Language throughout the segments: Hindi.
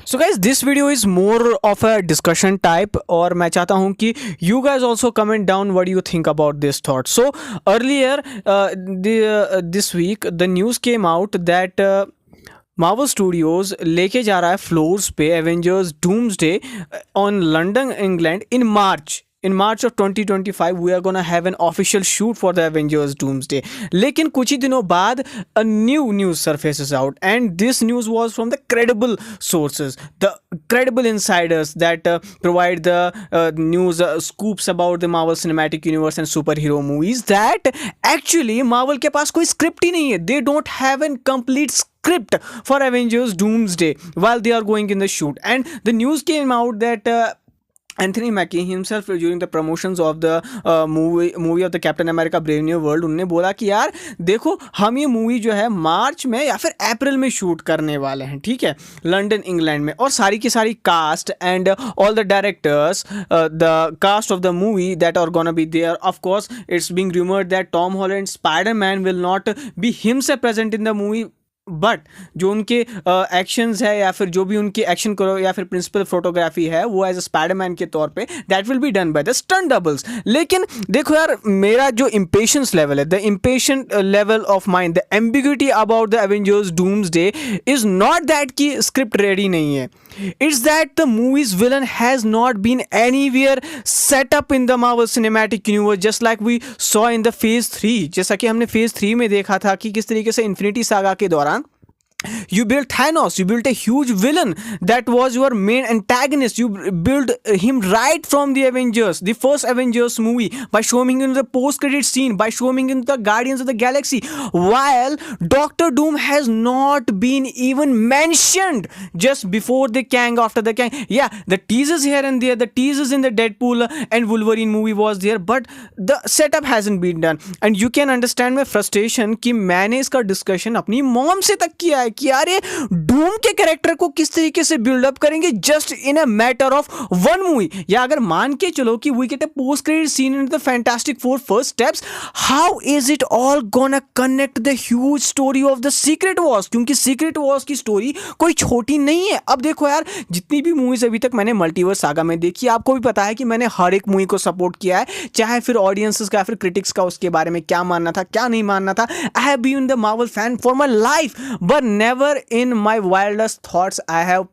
So guys, this video is more of a discussion type और मैं चाहता हूँ कि you guys also comment down what you think about this thought. So earlier this week the news came out that Marvel Studios लेके जा रहा है फ्लोर्स पे Avengers Doomsday on London, England in March. In March of 2025 we are gonna have an official shoot for the Avengers Doomsday. लेकिन कुछ ही दिनों बाद a new news surfaces out and this news was from the credible sources, the credible insiders that provide the news scoops about the Marvel Cinematic Universe and superhero movies that actually Marvel के पास कोई script ही नहीं है. They don't have a complete script for Avengers Doomsday while they are going in the shoot, and the news came out that Anthony Mackie himself during the promotions of the movie of the Captain America Brave New World उन्होंने बोला कि यार देखो हम ये मूवी जो है मार्च में या फिर अप्रैल में शूट करने वाले हैं, ठीक है, लंदन इंग्लैंड में, और सारी की सारी cast and all the directors, the cast of the movie that are gonna be there. Of course it's being rumoured that Tom Holland Spiderman will not be himself present in the movie, but जो उनके एक्शंस है या फिर जो भी उनकी एक्शन करो या फिर प्रिंसिपल फोटोग्राफी है वो एज अ स्पाइडरमैन के तौर पे that will be done by the stunt doubles. लेकिन देखो यार, मेरा जो इम्पेशंस लेवल है, the impatient level of mind, the ambiguity about the Avengers doomsday is not that कि स्क्रिप्ट रेडी नहीं है. It's that the movie's villain has not been anywhere set up in the Marvel Cinematic Universe, just like we saw in the Phase 3. जैसा कि हमने Phase 3 में देखा था कि किस तरीके से इन्फिनिटी सागा के दौरान you built Thanos, you built a huge villain that was your main antagonist. You built him right from the Avengers, the first Avengers movie, by showing him the post-credit scene, by showing him the Guardians of the Galaxy, while Doctor Doom has not been even mentioned just before the Kang, after the Kang. Yeah, the teasers here and there, the teasers in the Deadpool and Wolverine movie was there, but the setup hasn't been done. And you can understand my frustration कि मैंने इसका डिस्कशन अपनी मॉम से तक किया है कि यार ये डूम के कैरेक्टर को किस तरीके से बिल्डअप करेंगे just in a matter of one movie. या अगर मान के चलो कि we get a post credit scene in the Fantastic Four First Steps, how is it all gonna connect the huge story of the Secret Wars, क्योंकि सीक्रेट वॉर्स की स्टोरी कोई छोटी नहीं है. अब देखो यार, जितनी भी मूवीज अभी तक मैंने मल्टीवर्स सागा में देखी, आपको भी पता है कि मैंने हर एक मूवी को सपोर्ट किया है, चाहे फिर ऑडियंसेस का फिर क्रिटिक्स का उसके बारे में क्या मानना था क्या नहीं मानना था. I have been the Marvel fan for my life, but never in my wildest thoughts I have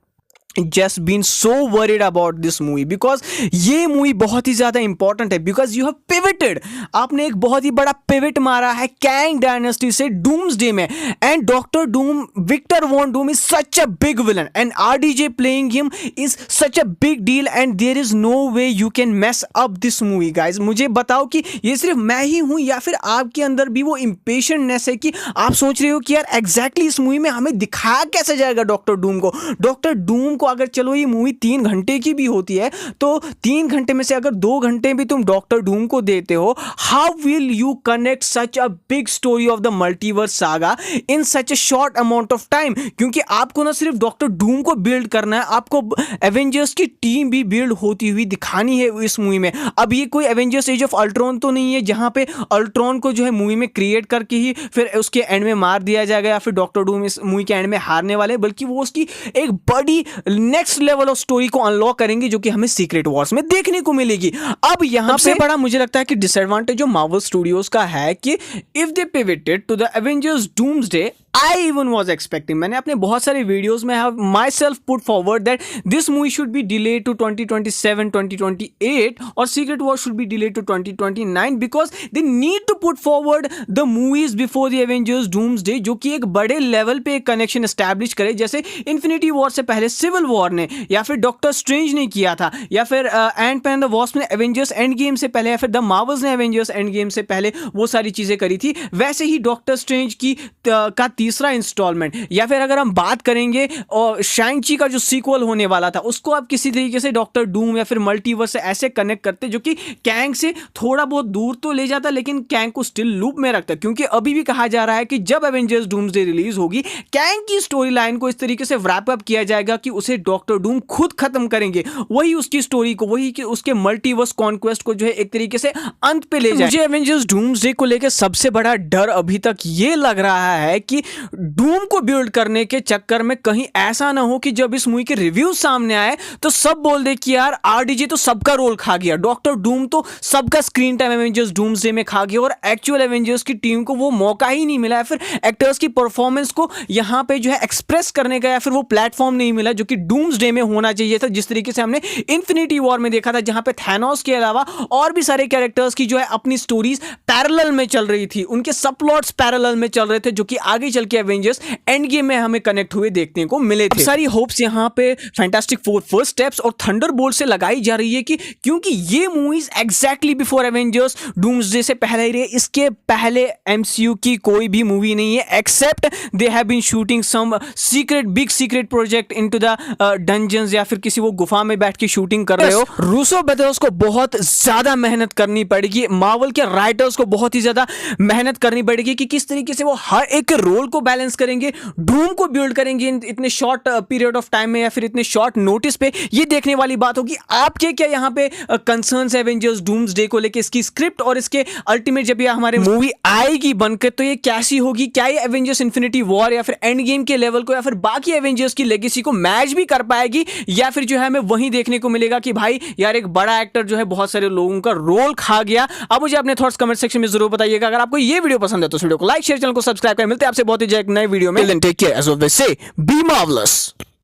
just been so worried about this movie because ये मूवी बहुत ही ज़्यादा इंपॉर्टेंट है. बिकॉज यू हैव पिविटेड, आपने एक बहुत ही बड़ा पिविट मारा है कैंग डायनेस्टी से डूम्सडे में, and Doctor Doom, Victor von Doom is such a big villain and RDJ playing him is such a big deal and there is no way you can mess up this movie. Guys मुझे बताओ कि ये सिर्फ मैं ही हूँ या फिर आपके अंदर भी वो इम्पेशेंटनेस है कि आप सोच रहे हो कि यार एग्जैक्टली इस मूवी में हमें दिखाया कैसे जाएगा डॉक्टर डूम को. डॉक्टर डूम को अगर चलो ये मूवी 3 घंटे की भी होती है तो 3 घंटे में से अगर 2 घंटे भी तुम डॉक्टर डूम को देते हो, how will you connect such a big story of the multiverse saga in such a short amount of time. क्योंकि आपको ना सिर्फ डॉक्टर डूम को बिल्ड करना है, आपको एवेंजर्स की टीम भी बिल्ड होती हुई दिखानी है इस मूवी में. अब ये कोई एवेंजर्स एज ऑफ अल्ट्रॉन तो नहीं है जहां पे अल्ट्रॉन को जो है मूवी में क्रिएट करके ही फिर उसके एंड में मार दिया जाएगा या फिर डॉक्टर डूम इस मूवी के एंड में हारने वाले, बल्कि वो उसकी एक बड़ी नेक्स्ट लेवल ऑफ स्टोरी को अनलॉक करेंगे जो कि हमें सीक्रेट वॉर्स में देखने को मिलेगी. अब यहां से बड़ा मुझे लगता है कि डिसएडवांटेज जो मार्वल स्टूडियोज का है कि if they pivoted to the Avengers Doomsday, I even was expecting, मैंने अपने बहुत सारे वीडियोस में have myself put forward that this movie should be delayed to 2027, 2028 और Secret Wars should be delayed to 2029 because they need to put forward the movies before the Avengers Doomsday जो कि एक बड़े लेवल पे एक कनेक्शन एस्टैब्लिश करे, जैसे इन्फिनिटी वॉर से पहले सिविल वॉर ने या फिर डॉक्टर स्ट्रेंज ने किया था या फिर एंट-मैन द वॉस्प ने एवेंजर्स एंड गेम से पहले या फिर द मार्वल्स ने एवेंजर्स एंड गेम से पहले वो सारी चीज़ें करी थी. वैसे ही डॉक्टर स्ट्रेंज की का तीसरा इंस्टॉलमेंट, या फिर अगर हम बात करेंगे और शैंग-ची का जो सीक्वल होने वाला था उसको आप किसी तरीके से डॉक्टर डूम या फिर मल्टीवर्स से ऐसे कनेक्ट करते जो कि कैंग से थोड़ा बहुत दूर तो ले जाता लेकिन कैंग को स्टिल लूप में रखता. क्योंकि अभी भी कहा जा रहा है कि जब एवेंजर्स डूम्सडे रिलीज होगी कैंग की स्टोरी लाइन को इस तरीके से रैप अप किया जाएगा कि उसे डॉक्टर डूम खुद खत्म करेंगे, वही उसकी स्टोरी को, वही कि उसके मल्टीवर्स कॉन्क्वेस्ट को जो है एक तरीके से अंत पे ले जाए. मुझे एवेंजर्स डूम्सडे को लेकर सबसे बड़ा डर अभी तक ये लग रहा है कि डूम को बिल्ड करने के चक्कर में कहीं ऐसा ना हो कि जब इस मूवी के रिव्यूज सामने आए तो सब बोल दे कि यार आरडीजे तो सबका रोल खा गया, डॉक्टर डूम तो सबका स्क्रीन टाइम एवेंजर्स डूम्सडे में खा गया और एक्चुअल एवेंजर्स की टीम को वो मौका ही नहीं मिला, या फिर एक्टर्स की परफॉर्मेंस को यहां पे जो है एक्सप्रेस करने का या फिर वो प्लेटफॉर्म नहीं मिला जो कि डूम्सडे में होना चाहिए था, जिस तरीके से हमने इन्फिनिटी वॉर में देखा था, जहां पे थैनोस के अलावा और भी सारे कैरेक्टर्स की जो है अपनी स्टोरीज पैरेलल में चल रही थी, उनके सबप्लॉट्स पैरेलल में चल रहे थे, जो कि आगे चल के एवेंजर्स एंड गेम में हमें कनेक्ट हुए देखने को मिले थे। सारी होप्स यहां पे फैंटास्टिक फोर फर्स्ट स्टेप्स और थंडरबोल्ट से लगाई जा रही है कि क्योंकि ये movies exactly before Avengers doomsday से पहले ही रही, इसके पहले एमसीयू की कोई भी मूवी नहीं है except they have been shooting some secret big secret project into the dungeons, या फिर किसी वो गुफा में बैठ के शूटिंग कर रहे हो। रूसो ब्रदर्स को बहुत ज्यादा मेहनत करनी पड़ेगी, मार्वल के राइटर्स को बहुत ही ज्यादा मेहनत करनी पड़ेगी कि किस तरीके से वो हर एक रोल को बैलेंस करेंगे, डूम को बिल्ड करेंगे इतने शॉर्ट पीरियड ऑफ टाइम में या फिर इतने शॉर्ट नोटिस पे। ये देखने वाली बात होगी। आपके क्या यहाँ पे कंसर्न्स है एवेंजर्स डूम्सडे को लेके, इसकी स्क्रिप्ट और इसके अल्टीमेट जब ये हमारे मूवी आएगी बनकर तो ये कैसी होगी, क्या ये एवेंजर्स इन्फिनिटी वॉर या फिर एंड गेम के लेवल को या फिर बाकी एवेंजर्स की लेगेसी को मैच भी कर पाएगी, या फिर जो है हमें वहीं देखने को मिलेगा कि भाई यार एक बड़ा एक्टर जो है बहुत सारे लोगों का रोल खा गया। अब मुझे अपने थॉट्स कमेंट सेक्शन में जरूर बताइएगा। अगर आपको ये वीडियो पसंद है तो इस वीडियो को लाइक शेयर, चैनल को सब्सक्राइब करें। मिलते हैं आपसे बहुत ही जल्द नए वीडियो में। Take care, as always say be marvellous.